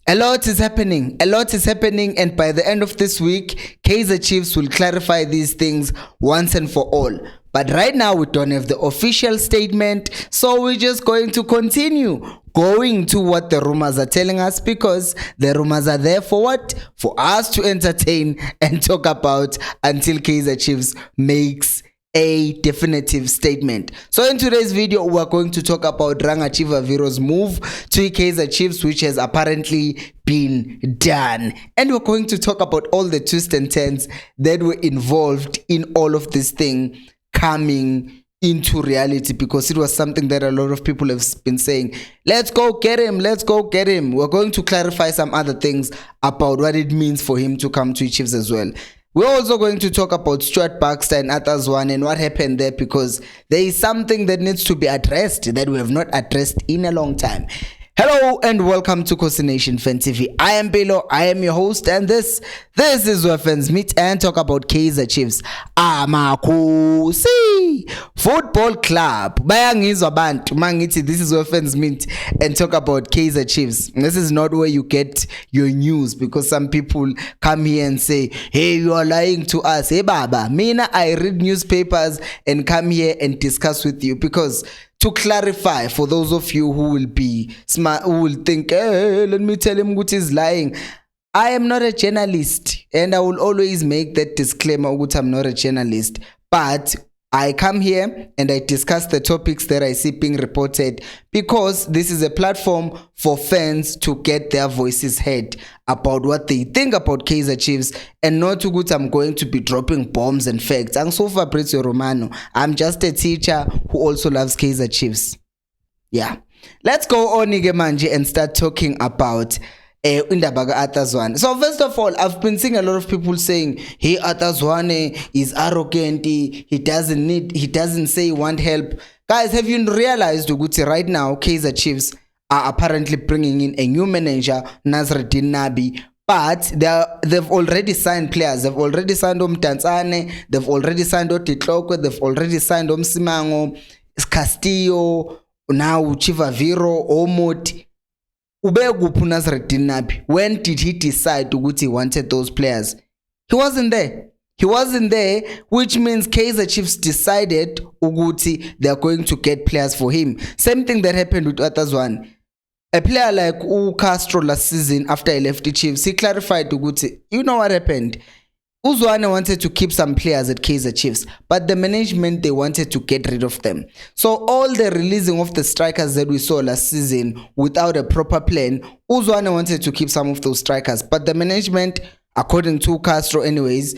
A lot is happening. A lot is happening, and by the end of this week, Kaizer Chiefs will clarify these things once and for all. But right now, we don't have the official statement, so we're just going to continue going to what the rumors are telling us, because the rumors are there for what? For us to entertain and talk about until Kaizer Chiefs makes a definitive statement. So in today's video, we're going to talk about Ranga Chivaviro's move to Kaizer Chiefs, which has apparently been done. And we're going to talk about all the twists and turns that were involved in all of this thing coming into reality, because it was something that a lot of people have been saying, let's go get him, let's go get him. We're going to clarify some other things about what it means for him to come to Chiefs as well. We're also going to talk about Stuart Baxter and Athazwane and what happened there, because there is something that needs to be addressed that we have not addressed in a long time. Hello and welcome to Khosi Nation Fan TV. I am Belo, I am your host, and this is where fans meet and talk about Kaizer Chiefs. Khosi Football Club. Bayangizwa bantu mangithi this is where fans meet and talk about Kaizer Chiefs. This is not where you get your news, because some people come here and say, hey, you are lying to us. Hey baba, mina I read newspapers and come here and discuss with you, because to clarify for those of you who will be smart, who will think, hey, let me tell him what is lying. I am not a journalist, and I will always make that disclaimer that I'm not a journalist. But I come here and I discuss the topics that I see being reported, because this is a platform for fans to get their voices heard about what they think about Kaizer Chiefs, and not to good I'm going to be dropping bombs and facts. I'm so Fabrizio Romano. I'm just a teacher who also loves Kaizer Chiefs. Yeah. Let's go on manje and start talking about Indabaga Athazwane. So first of all, I've been seeing a lot of people saying, hey, Athazwane is arrogant, he doesn't say he want help. Guys, have you realized Uguti right now Kaizer Chiefs are apparently bringing in a new manager, Nasreddin Nabi, but they've already signed players. They've already signed Tanzane, they've already signed Titloko, they've already signed Simango, Castillo, now Chivaviro, Omot. When did he decide to he wanted those players? He wasn't there. He wasn't there, which means Kaizer Chiefs decided Uguti they're going to get players for him. Same thing that happened with Athazwane. A player like Castro last season, after he left the Chiefs, he clarified to Uguti, you know what happened? Uzwane wanted to keep some players at Kaizer Chiefs, but the management, they wanted to get rid of them. So all the releasing of the strikers that we saw last season without a proper plan, Uzwane wanted to keep some of those strikers, but the management, according to Castro anyways,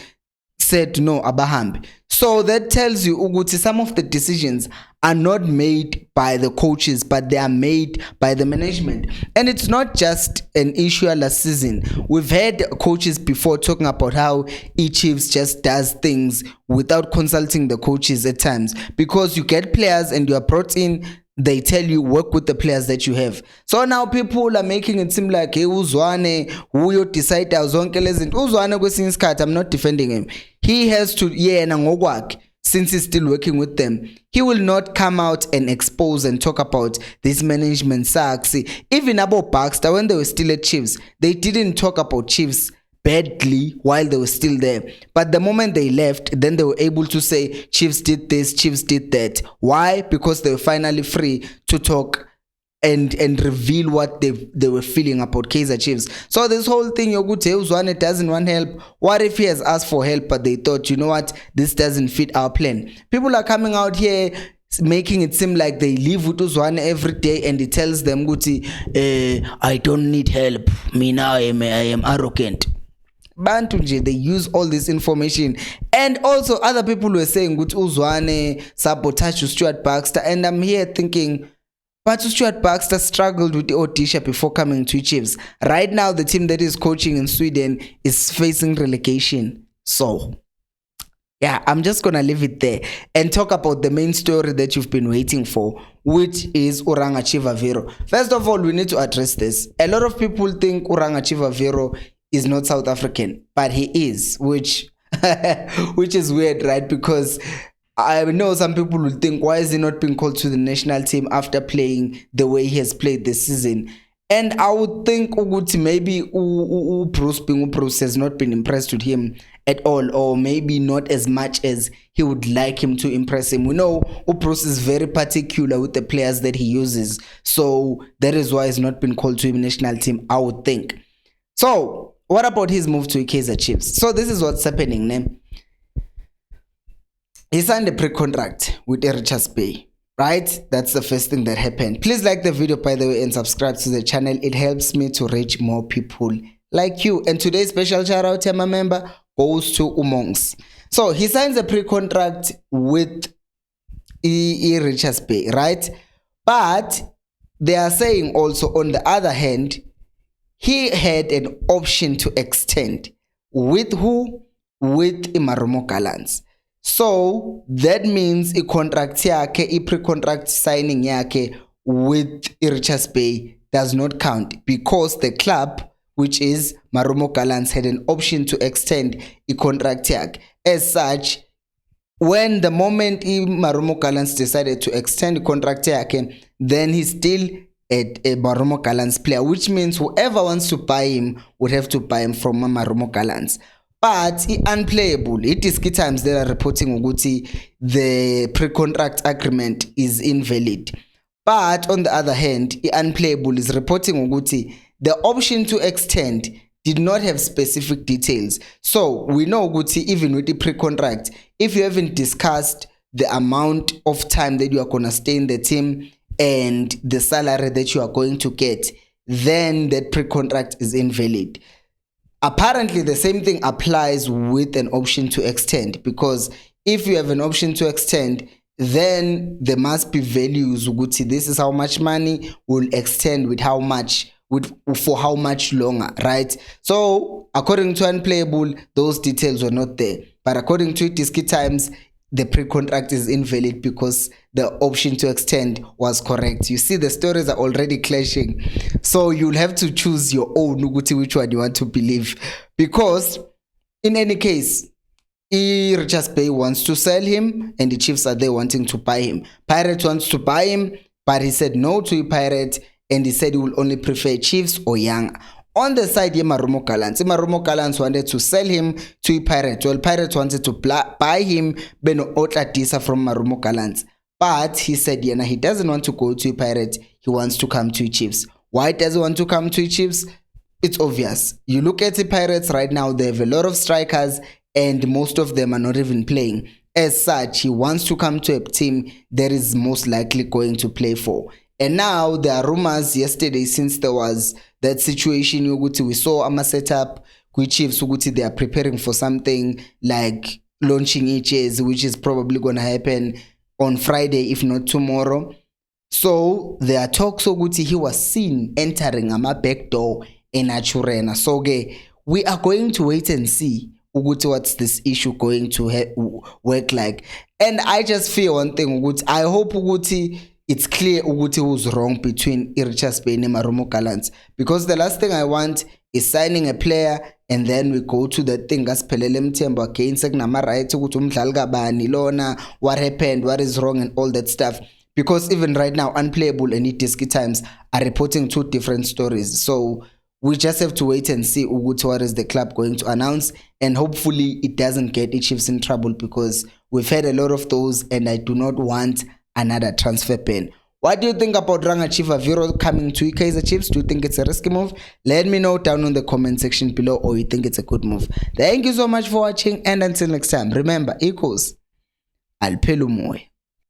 said no, abahambi. So that tells you Uguti some of the decisions are not made by the coaches, but they are made by the management. And it's not just an issue last season. We've had coaches before talking about how Chiefs just does things without consulting the coaches at times, because you get players and you are brought in, they tell you work with the players that you have. So now people are making it seem like, hey, Uzwane, who you decide Uzwane kwesinye isikhathi, I'm not defending him. He has to, since he's still working with them, he will not come out and expose and talk about this management sucks. Even about Baxter, when they were still at Chiefs, they didn't talk about Chiefs badly while they were still there. But the moment they left, then they were able to say Chiefs did this, Chiefs did that. Why? Because they were finally free to talk and reveal what they were feeling about Kaizer Chiefs. So this whole thing, Uzwane doesn't want help. What if he has asked for help, but they thought, you know what, this doesn't fit our plan? People are coming out here making it seem like they live with Uzwane every day, and he tells them, I don't need help. Me now, I am arrogant. Bantu, they use all this information. And also other people were saying Uzwane sabotage Stuart Baxter, and I'm here thinking, but Stuart Baxter struggled with the Odisha before coming to Chiefs. Right now the team that is coaching in Sweden is facing relegation. So yeah, I'm just gonna leave it there and talk about the main story that you've been waiting for, which is Ranga Chivaviro. First of all, we need to address this. A lot of people think Ranga Chivaviro is not South African, but he is, which is weird, right? Because I know some people will think, why is he not being called to the national team after playing the way he has played this season? And I would think ukuthi maybe Bruce has not been impressed with him at all, or maybe not as much as he would like him to impress him. We know Bruce is very particular with the players that he uses, so that is why he's not been called to the national team, I would think. So what about his move to Kaizer Chiefs? So this is what's happening now. He signed a pre-contract with Richards Bay. Right, that's the first thing that happened. Please like the video, by the way, and subscribe to the channel. It helps me to reach more people like you. And today's special shout out to my member goes to Umongs. So he signs a pre-contract with Richards Bay, right? But they are saying also, on the other hand, he had an option to extend. With who? With Marumo Gallants. So that means a contract yake, a pre-contract signing yake with Richards Bay does not count, because the club, which is Marumo Gallants, had an option to extend a contract yake. As such, when the moment Marumo Gallants decided to extend the contract yake, then he's still a Marumo Gallants player, which means whoever wants to buy him would have to buy him from Marumo Gallants. But unplayable. It is key times they are reporting ukuthi the pre-contract agreement is invalid. But on the other hand, unplayable is reporting ukuthi the option to extend did not have specific details. So we know ukuthi even with the pre-contract, if you haven't discussed the amount of time that you are gonna stay in the team and the salary that you are going to get, then that pre-contract is invalid. Apparently, the same thing applies with an option to extend, because if you have an option to extend, then there must be values. This is how much money will extend with how much, for how much longer, right? So according to unplayable, those details were not there. But according to Disky Times, the pre-contract is invalid because the option to extend was correct. You see, the stories are already clashing, so you'll have to choose your own which one you want to believe, because in any case, Richards Bay wants to sell him and the Chiefs are there wanting to buy him. Pirate wants to buy him, but he said no to Pirate, and he said he will only prefer Chiefs or Young. On the side, Marumo Gallants wanted to sell him to Pirate. Well, Pirate wanted to buy him, Beno Otladisa from Marumo Gallants. But he said, he doesn't want to go to Pirate. He wants to come to Chiefs. Why does he want to come to Chiefs? It's obvious. You look at the Pirates right now, they have a lot of strikers and most of them are not even playing. As such, he wants to come to a team that is most likely going to play for. And now there are rumors yesterday, since there was that situation, we saw a setup with Chiefs, they are preparing for something like launching EHS, which is probably going to happen on Friday, if not tomorrow. So there are talks, he was seen entering a back door in Achurena. So we are going to wait and see what's this issue going to work like. And I just feel one thing, I hope it's clear who's wrong between Richards Bay and Marumo Gallants, because the last thing I want is signing a player and then we go to the thing as Pelele Mthembu again, sekunama rights ukuthi umdlali kabani lona, what happened, what is wrong, and all that stuff. Because even right now, Unplayable and Disky Times are reporting two different stories. So we just have to wait and see what is the club going to announce, and hopefully it doesn't get the Chiefs in trouble, because we've had a lot of those and I do not want another transfer ban. What do you think about Ranga Chivaviro coming to Kaizer Chiefs? Do you think it's a risky move? Let me know down in the comment section below, or you think it's a good move. Thank you so much for watching, and until next time, remember, equals Alpelumoy.